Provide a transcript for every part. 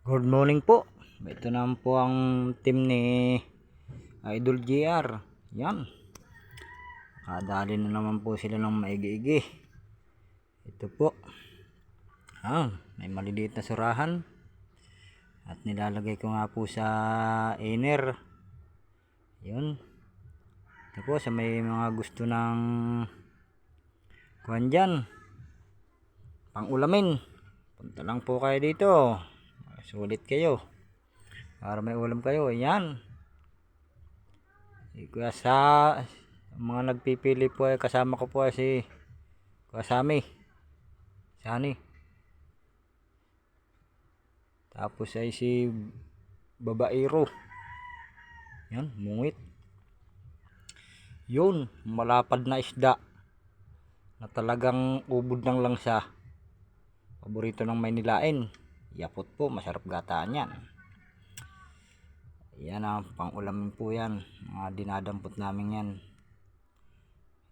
Good morning po. Ito naman po ang team ni Idol GR. Yan. Kadali na naman po sila ng maigi-igi. Ito po. May maliliit na surahan. At nilalagay ko nga po sa inner. Yun. Ito po sa may mga gusto ng kuhan dyan. Pang-ulamin. Punta lang po kayo dito. Sulit kayo. Para may ulam kayo. Yan. Kuya sa mga nagpipili po ay kasama ko po ay si Kuya Sami. Sani. Tapos ay si Babaero. Yan, mungit. Yun, malapad na isda na talagang ubod ng langsa. Paborito ng Maynilain. Yapot po, masarap gataan yan. Yan ang pang-ulamin po yan. Mga dinadampot namin yan.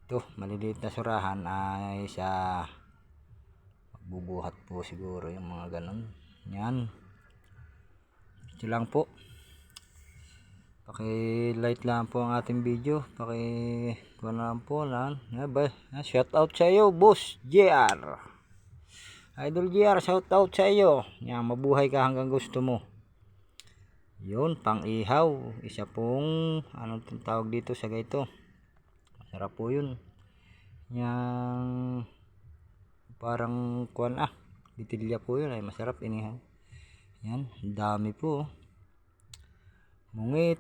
Ito, maliliit na surahan ay sa magbubuhat po siguro yung mga ganun. Yan. Ito lang po. Paki-like lang po ang ating video. Paki-kuha lang po lang. Shout out sa iyo, Boss JR. Idol JR, shout out sa iyo. Yan, mabuhay ka hanggang gusto mo. Yun, pang-ihaw. Isa pong, anong tawag dito sa gaito? Masarap po yun. Yang parang kuwan bitilya po yun. Ay masarap inihaw. Yan, dami po. Mungit.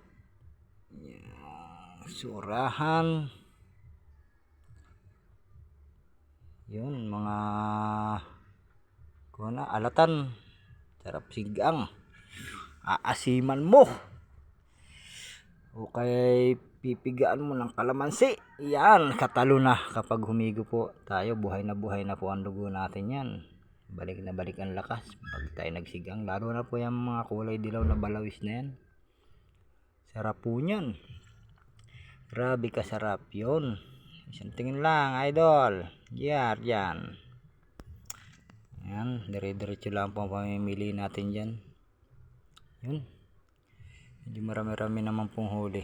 Yan, surahan. Yun, mga kuwan alatan. Sarap sigang. Aasiman mo. O kaya pipigaan mo ng kalamansi. Yan, katalo na kapag humigo po tayo. Buhay na po ang dugo natin yan. Balik na balik ang lakas pag tayo nagsigang. Lalo na po yung mga kulay dilaw na balawis na yan. Sarap po yan. Grabe kasarap yun. Isang tingin lang, idol. Yan. Yan, dire-diretso lang po ang pamimili natin dyan. Yun. Hindi marami-rami naman pong huli.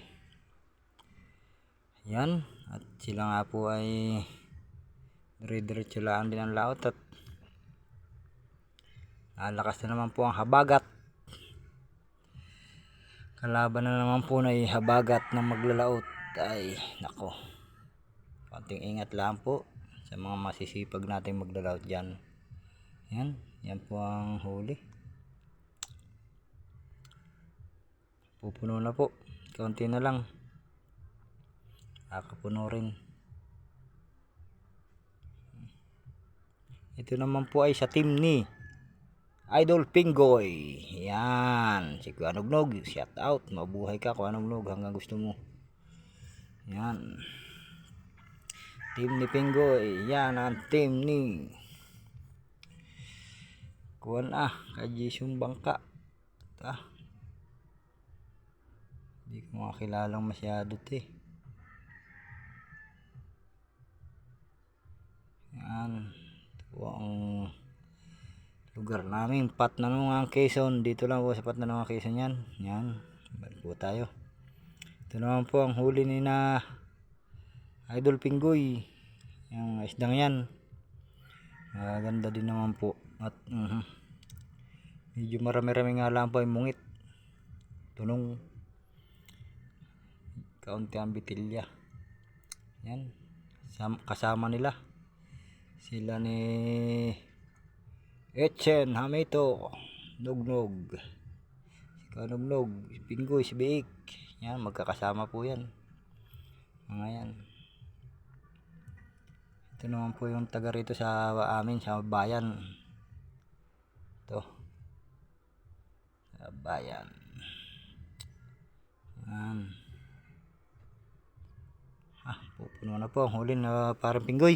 Yan. At sila nga po ay dire-diretso lang din ang laot. At nalakas na naman po ang habagat. Kalaban na naman po na habagat na maglalaot. Ay, nako. Konting ingat lang po sa mga masisipag natin maglalaot dyan. Yan po ang huli. Pupuno na po. Kaunti na lang. Kakapuno rin. Ito naman po ay sa team ni Idol Pinggoy. Yan. Si Kuya Nugnog. Shout out. Mabuhay ka Kuya Nugnog hanggang gusto mo. Yan. Team ni Pinggoy. Yan ang team ni Kuwan Kajisong Bangka. Hindi ko makilalang masyado Yan. Ito ang lugar namin. Patnanungan Quezon. Dito lang po sa Patnanungan Quezon yan. Yan. Balik po tayo. Ito naman po ang huli ni na Idol Pinggoy. Yung isdang yan. Maganda din naman po. At medyo marami-rami nga lang po yung mungit. Tunong. Kaunti ang bitilya. Yan. Kasama nila. Sila ni Etchen Hamito. Nugnog. Si Kanugnog. Si Pinggoy. Si Biik. Yan. Magkakasama po yan. Mga yan. Ito naman po yung taga rito sa amin. Sa bayan. Ito. Sa bayan. Yan. Pupuno na po ang huli na parang Pinggoy.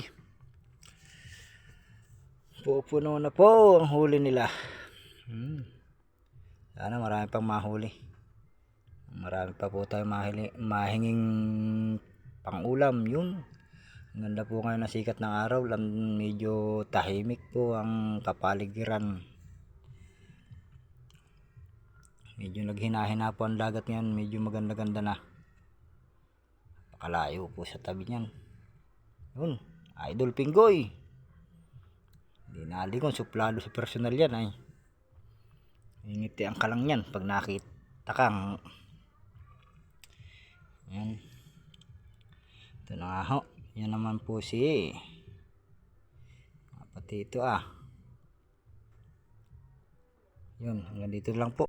Pupuno na po ang huli nila. Sana marami pang mahuli. Marami pa po tayo mahinging pang-ulam. Yun. Ganda po ngayon na sikat ng araw. Medyo tahimik po ang kapaligiran. medyo naghina-hina po ang dagat ngayon, medyo maganda-ganda na. Pakalayo po sa tabi niyan. Yun, Idol Pinggoy. Hindi nali kung suplado sa personal yan ay. Ngiti ang kalang yan pag nakita kang. Yan. Ito na nga ho. Yan naman po si pati ito Yun, hanggang dito lang po.